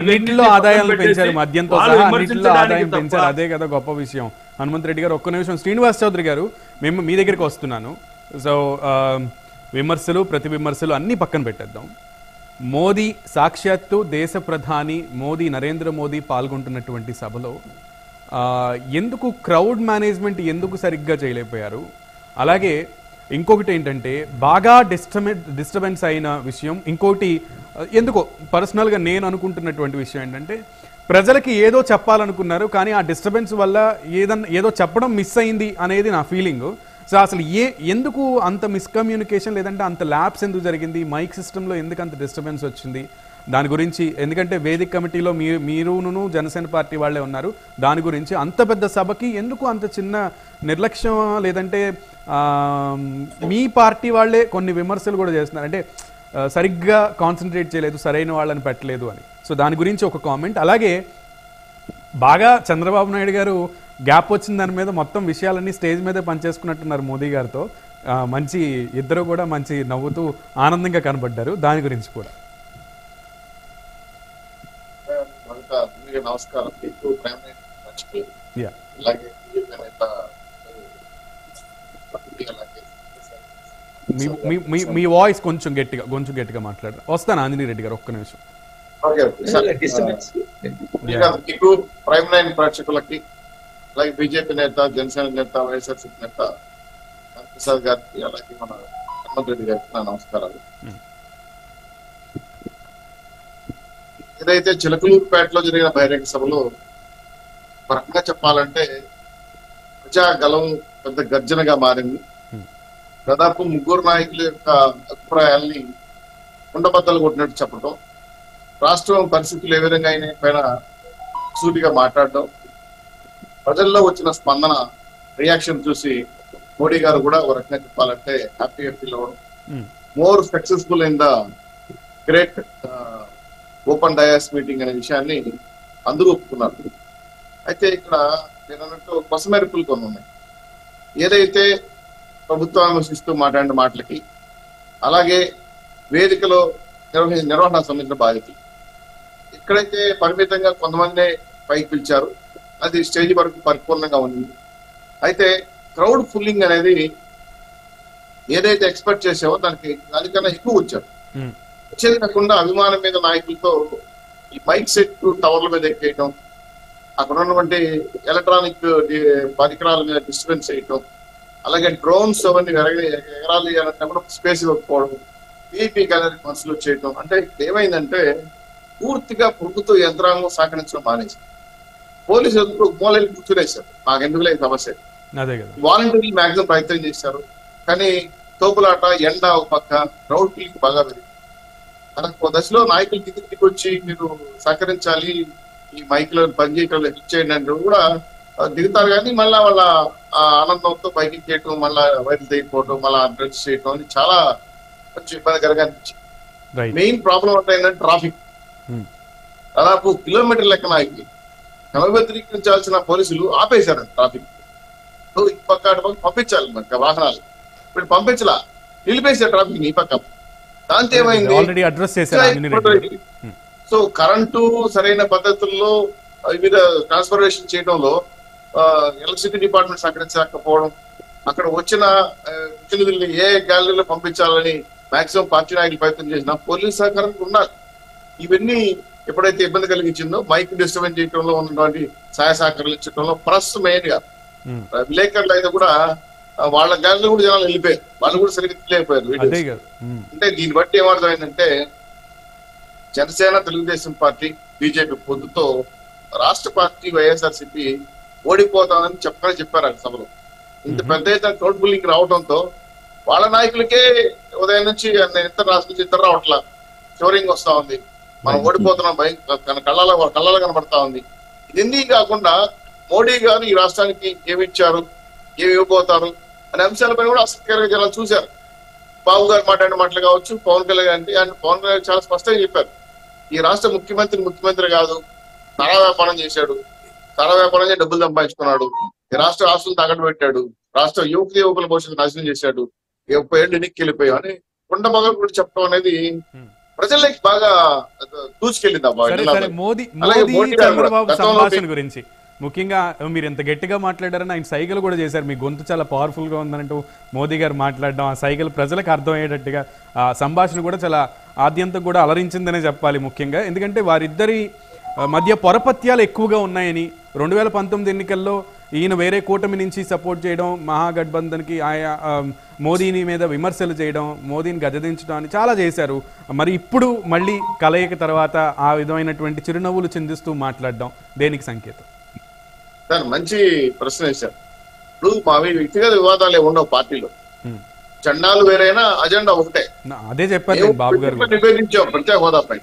అన్నింటిలో ఆదాయాలు పెంచారు, మద్యంతో సహా అన్నింటిలో ఆదాయం పెంచారు. అదే కదా గొప్ప విషయం. హనుమంత్ రెడ్డి గారు ఒక్క నిమిషం. శ్రీనివాస్ చౌదరి గారు, మేము మీ దగ్గరికి వస్తున్నాను. సో విమర్శలు ప్రతి విమర్శలు అన్ని పక్కన పెట్టేద్దాం. మోదీ సాక్షాత్తు దేశ ప్రధాని మోదీ, నరేంద్ర మోదీ పాల్గొంటున్నటువంటి సభలో ఎందుకు క్రౌడ్ మేనేజ్మెంట్ ఎందుకు సరిగ్గా చేయలేకపోయారు? అలాగే ఇంకొకటి ఏంటంటే బాగా డిస్టర్బెన్స్ అయిన విషయం, ఇంకోటి ఎందుకో పర్సనల్గా నేను అనుకుంటున్నటువంటి విషయం ఏంటంటే ప్రజలకి ఏదో చెప్పాలనుకున్నారు, కానీ ఆ డిస్టర్బెన్స్ వల్ల ఏదో చెప్పడం మిస్ అయింది అనేది నా ఫీలింగ్. సో అసలు ఎందుకు అంత మిస్కమ్యూనికేషన్, లేదంటే అంత ల్యాబ్స్ ఎందుకు జరిగింది, మైక్ సిస్టంలో ఎందుకు అంత డిస్టర్బెన్స్ వచ్చింది దాని గురించి? ఎందుకంటే వేదిక కమిటీలో మీరును జనసేన పార్టీ వాళ్ళే ఉన్నారు. దాని గురించి అంత పెద్ద సభకి ఎందుకు అంత చిన్న నిర్లక్ష్యం, లేదంటే మీ పార్టీ వాళ్ళే కొన్ని విమర్శలు కూడా చేస్తున్నారు, అంటే సరిగ్గా కాన్సన్ట్రేట్ చేయలేదు, సరైన వాళ్ళని పెట్టలేదు అని. సో దాని గురించి ఒక కామెంట్. అలాగే బాగా చంద్రబాబు నాయుడు గారు గ్యాప్ వచ్చిన దాని మీద మొత్తం విషయాలన్నీ స్టేజ్ మీదే పనిచేసుకున్నట్టున్నారు మోదీ గారితో. మంచి ఇద్దరు కూడా మంచి నవ్వుతూ ఆనందంగా కనబడ్డారు. దాని గురించి కూడా నమస్కారం. మీ వాయిస్ కొంచెం గట్టిగా మాట్లాడారు. వస్తాను ఆంజనేయ రెడ్డి గారు, ఒక్క నిమిషం. మీకు ప్రైమ్ లైన్ ప్రేక్షకులకి, అలాగే బీజేపీ నేత, జనసేన నేత, వైఎస్ఆర్సీపీ నేత ప్రసాద్ గారికి, అలాగే మన హనుమంత్ రెడ్డి గారికి నా నమస్కారాలు. ఏదైతే చిలకలూరుపేటలో జరిగిన బహిరంగ సభలో పరంగా చెప్పాలంటే ప్రజాగలం పెద్ద గర్జనగా మారింది. దాదాపు ముగ్గురు నాయకుల యొక్క అభిప్రాయాల్ని కుండబద్దలు కొట్టినట్టు చెప్పడం, రాష్ట్రం పరిస్థితులు ఏ విధంగా అయిన పైన సూటిగా మాట్లాడడం, ప్రజల్లో వచ్చిన స్పందన, రియాక్షన్ చూసి మోడీ గారు కూడా ఒక రకంగా చెప్పాలంటే హ్యాపీగా ఫీల్ అవ్వడం, more successful in the great open dais meeting అనే విషయాన్ని అందరూ ఒప్పుకున్నారు. అయితే ఇక్కడ నేను అన్నట్టు కొసమెరుపులు కొన్ని ఉన్నాయి. ఏదైతే ప్రభుత్వాన్ని విమర్శిస్తూ మాట్లాడిన మాటలకి, అలాగే వేదికలో నిర్వహణ సంబంధించిన బాధ్యతలు, ఇక్కడైతే పరిమితంగా కొంతమంది పైకి పిలిచారు, అది స్టేజ్ వరకు పరిపూర్ణంగా ఉంది. అయితే క్రౌడ్ ఫుల్లింగ్ అనేది ఏదైతే ఎక్స్పెక్ట్ చేసావో దానికన్నా ఎక్కువ వచ్చారు. వచ్చేది కాకుండా అభిమానం మీద నాయకులతో ఈ మైక్ సెట్ టవర్ల మీద ఎక్కేయటం, అక్కడ ఉన్నటువంటి ఎలక్ట్రానిక్ పరికరాల మీద డిస్టర్బెన్స్ చేయటం, అలాగే డ్రోన్స్ అవన్నీ ఎగరాలి అన్నప్పుడు స్పేస్ ఇవ్వకపోవడం, పీపీ గ్యాలరీ మనుషులు చేయటం. అంటే ఏమైందంటే పూర్తిగా ప్రభుత్వ యంత్రాంగం సహకరించడం మానేసి పోలీసులు మూలలు కూర్చునేశారు. మాకు ఎందుకు లేదు సమస్య, వాలంటీర్లు మాక్సిమం ప్రయత్నం చేశారు. కానీ తోపులాట, ఎండ ఒక పక్క, క్రౌడ్ ఫీలింగ్ బాగా పెరిగింది. ఒక దశలో నాయకులు కిందికి వచ్చి మీరు సహకరించాలి, ఈ మైక్లో పనిచేయటం హెల్ప్ చేయండి అంటే కూడా దిగుతారు. కానీ మళ్ళీ వాళ్ళ ఆనందంతో పైకి చేయటం, మళ్ళీ వైద్యులు తెగిపోవటం, మళ్ళీ డ్రెస్ చేయటం అని చాలా కొంచెం ఇబ్బందికరంగా అనిపించింది. మెయిన్ ప్రాబ్లం అంటే ఏంటంటే ట్రాఫిక్. దాదాపు కిలోమీటర్ లెక్కన ఆగి క్రమబద్ధీకరించాల్సిన పోలీసులు ఆపేశారండి ట్రాఫిక్. ఈ పక్క అటు పక్క పంపించాలి మనకి వాహనాలు, ఇప్పుడు పంపించలా, నిలిపేశారు ట్రాఫిక్ ఈ పక్క. దాంతో ఏమైంది, సో కరెంటు సరైన పద్ధతుల్లో వివిధ ట్రాన్స్ఫర్మేషన్ చేయడంలో ఎలక్ట్రిసిటీ డిపార్ట్మెంట్ సహకరించకపోవడం, అక్కడ వచ్చిన ప్రతినిధుల్ని ఏ గ్యాలరీలో పంపించాలని మాక్సిమం పార్టీ నాయకులు ప్రయత్నం చేసినా పోలీసు సహకారం ఉండాలి. ఇవన్నీ ఎప్పుడైతే ఇబ్బంది కలిగించిందో మైక్ డిస్టర్బెన్స్ చేయడంలో ఉన్నటువంటి సహాయ సహకారాలు ఇచ్చడంలో, ప్రెస్ మెయిన్ గా విలేకరులు అయితే కూడా వాళ్ళ గ్యాలరీ కూడా జనాలు వెళ్ళిపోయారు, వాళ్ళు కూడా సరిగ్గా తెలియకపోయారు. అంటే దీన్ని బట్టి ఏమర్థమైందంటే జనసేన, తెలుగుదేశం పార్టీ, బీజేపీ పొద్దుతో రాష్ట్ర పార్టీ వైఎస్ఆర్సీపీ ఓడిపోతామని చెప్పారు ఆ సభలో. ఇంత పెద్ద ఎత్తున క్రౌడ్ పుల్లింగ్ రావడంతో వాళ్ళ నాయకులకే ఉదయం నుంచి ఇతర రాష్ట్రం నుంచి ఇతర రావట్లా, షోరింగ్ వస్తా ఉంది, మనం ఓడిపోతున్నాం భయం కళ్ళలో కనబడతా ఉంది. ఇది కాకుండా మోడీ గారు ఈ రాష్ట్రానికి ఏమి ఇచ్చారు, ఏమి ఇవ్వబోతారు అనే అంశాలపై కూడా ఆసక్తికరంగా జనాలు చూశారు. బాబు గారు మాట్లాడిన మాటలు కావచ్చు, పవన్ కళ్యాణ్ పవన్ కళ్యాణ్ చాలా స్పష్టంగా చెప్పారు, ఈ రాష్ట్ర ముఖ్యమంత్రి కాదు, తర వ్యాపారం చేశాడు, తర వ్యాపారం చేసి డబ్బులు సంపాదించుకున్నాడు, ఈ రాష్ట్ర ఆస్తులు తాకట్టు పెట్టాడు, రాష్ట్ర యువకుల భవిష్యత్తు నాశనం చేశాడు, 30 ఏళ్ళు ఎన్నికకి వెళ్ళిపోయావు అని కుండ మొగలు కూడా చెప్పడం అనేది ప్రజల్లోకి బాగా దూసుకెళ్ళింది సరే సరే మోదీ అలాగే మోదీ మోడీ గారు కూడా చంద్రబాబు గతంలో సంభాషణ గురించి ముఖ్యంగా మీరు ఎంత గట్టిగా మాట్లాడారని ఆయన సైకిల్ కూడా చేశారు, మీ గొంతు చాలా పవర్ఫుల్ గా ఉందంటూ మోదీ గారు మాట్లాడడం, ఆ సైకిల్ ప్రజలకు అర్థమయ్యేటట్టుగా ఆ సంభాషణ కూడా చాలా ఆద్యంతం కూడా అలరించిందనే చెప్పాలి. ముఖ్యంగా ఎందుకంటే వారిద్దరి మధ్య పొరపత్యాలు ఎక్కువగా ఉన్నాయని 2019 ఎన్నికల్లో ఈయన వేరే కూటమి నుంచి సపోర్ట్ చేయడం, మహాగఠబంధన్కి ఆయా మోదీని మీద విమర్శలు చేయడం, మోదీని గద్దదించడం అని చాలా చేశారు. మరి ఇప్పుడు మళ్ళీ కలయిక తర్వాత ఆ విధమైనటువంటి చిరునవ్వులు చిందిస్తూ మాట్లాడడం దేనికి సంకేతం? సార్ మంచి ప్రశ్న వేశారు. ఇప్పుడు మావి వ్యక్తిగత వివాదాలు ఉండవు పార్టీలో, జెండాలు వేరైనా అజెండా ఒకటే. అదే చెప్పారు బాబు గారు, నివేదించాం ప్రత్యేక హోదాపై.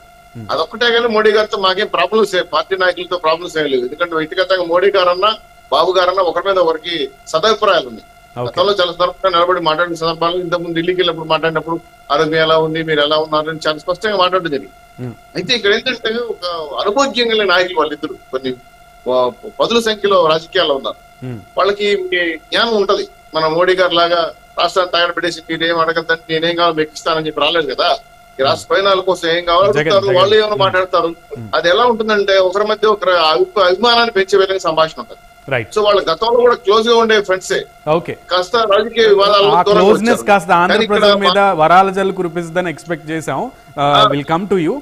అదొక్కటే కానీ మోడీ గారితో మాకేం ప్రాబ్లమ్స్, పార్టీ నాయకులతో ప్రాబ్లమ్స్ ఏం లేవు. ఎందుకంటే వ్యక్తిగతంగా మోడీ గారన్నా బాబు గారన్నా ఒకరి మీద ఒకరికి సదాభిప్రాయాలు ఉన్నాయి. గతంలో చాలా సందర్భంగా నిలబడి మాట్లాడిన సందర్భాలు, ఇంతకుముందు ఢిల్లీకి వెళ్ళినప్పుడు మాట్లాడినప్పుడు ఆరోగ్యం ఎలా ఉంది, మీరు ఎలా ఉన్నారు అని చాలా స్పష్టంగా మాట్లాడడం జరిగింది. అయితే ఇక్కడ ఏంటంటే ఒక అనుభోగ్యం కలిగిన నాయకులు వాళ్ళిద్దరు కొన్ని పదుల సంఖ్యలో రాజకీయాల్లో ఉన్నారు. వాళ్ళకి జ్ఞానం ఉంటది. మన మోడీ గారు లాగా రాష్ట్రాన్ని తగడ పెట్టేసి నేనేం అడగద్దని నేనేం కావాలో మెక్కిస్తానని చెప్పి రాలేదు కదా. ఈ రాష్ట్ర ప్రయోజనాల కోసం ఏం కావాలంటారు, వాళ్ళు ఏమైనా మాట్లాడతారు. అది ఎలా ఉంటుందంటే ఒకరి మధ్య ఒకరి అభిమానాన్ని పెంచే విధంగా సంభాషణ ఉంటుంది. సో వాళ్ళ గతంలో కూడా క్లోజ్ గా ఉండే ఫ్రెండ్సే కాస్త రాజకీయ వివాదాలు కాస్త ఆంధ్రప్రదేశ్ మీద వరాల జల్లు కురిపిస్తుందని ఎక్స్పెక్ట్ చేసాం. Will come to you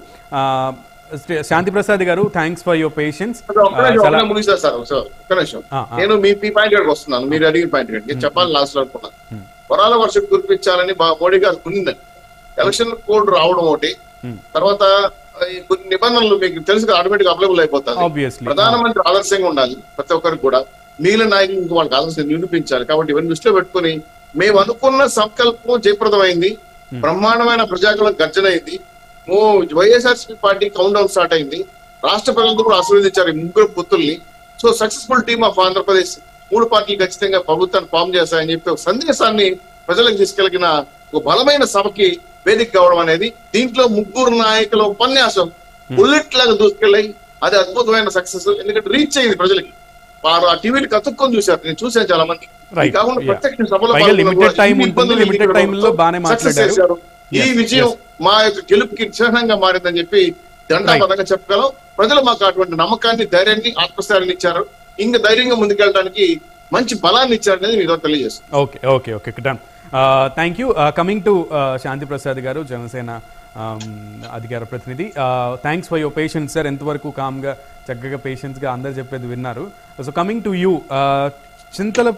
Shanti Prasad గారు, థ్యాంక్స్ ఫర్ యువర్ పేషెన్స్. ముగిస్తా సార్ ఒక్క నిమిషం, నేను మీ పాయింట్ గారికి వస్తున్నాను. మీరు అడిగిన పాయింట్ గారికి నేను చెప్పాలని లాస్ట్ లో అనుకున్నాను. వరాల వర్షం కురిపించాలని మోడీ గారు ఉన్నిందని ఎలక్షన్ కోడ్ రావడం ఒకటి, తర్వాత కొన్ని నిబంధనలు మీకు తెలుసు ఆటోమేటిక్ అప్లైబుల్ అయిపోతాయి. ప్రధానమంత్రి ఆదర్శంగా ఉండాలి ప్రతి ఒక్కరికి కూడా, మిగిలిన నాయకులకు వాళ్ళకి ఆదర్శం నిరూపించాలి. కాబట్టి ఇవన్నీ దృష్టిలో పెట్టుకుని మేము అనుకున్న సంకల్పం జయప్రదమైంది, బ్రహ్మాండమైన ప్రజాకులం గర్జన అయింది, YSRCP party countdown start అయింది, రాష్ట్ర ప్రజలతో కూడా ఆశీర్వదించారు ఈ ముగ్గురు పుత్రుల్ని. So successful team of Andhra Pradesh, 3 పార్టీలు ఖచ్చితంగా ప్రభుత్వాన్ని ఫామ్ చేస్తాయని చెప్పి ఒక సందేశాన్ని ప్రజలకు తీసుకెళ్లిన ఒక బలమైన సభకి వేదిక కావడం అనేది, దీంట్లో ముగ్గురు నాయకుల ఉపన్యాసం బుల్లెట్ లాగా దూసుకెళ్ళాయి. అది అద్భుతమైన సక్సెస్. ఎందుకంటే రీచ్ అయింది ప్రజలకి, వారు ఆ టీవీని కతుక్కొని చూశారు. నేను చూశాను చాలా మంది. కాకుండా ప్రత్యక్ష సభలో చేశారు. ఈ విజయం మా యొక్క గెలుపుకి చిహ్నంగా మారిందని చెప్పి దండాపదంగా చెప్పగలం. ప్రజలు మాకు అటువంటి నమ్మకాన్ని, ధైర్యాన్ని, ఆత్మస్థైర్యాన్ని ఇచ్చారు. ఇంకా ధైర్యంగా ముందుకెళ్ళడానికి మంచి బలాన్ని ఇచ్చారనేది మీతో తెలియజేస్తుంది. Okay okay okay done. Thank you. Coming to Shanti Prasad గారు, జనసేన అధికార ప్రతినిధి. Thanks for your patience sir. ఎంతవరకు కామ్గా చక్కగా పేషెన్స్గా అందరు చెప్పేది విన్నారు. So coming to you, Chintala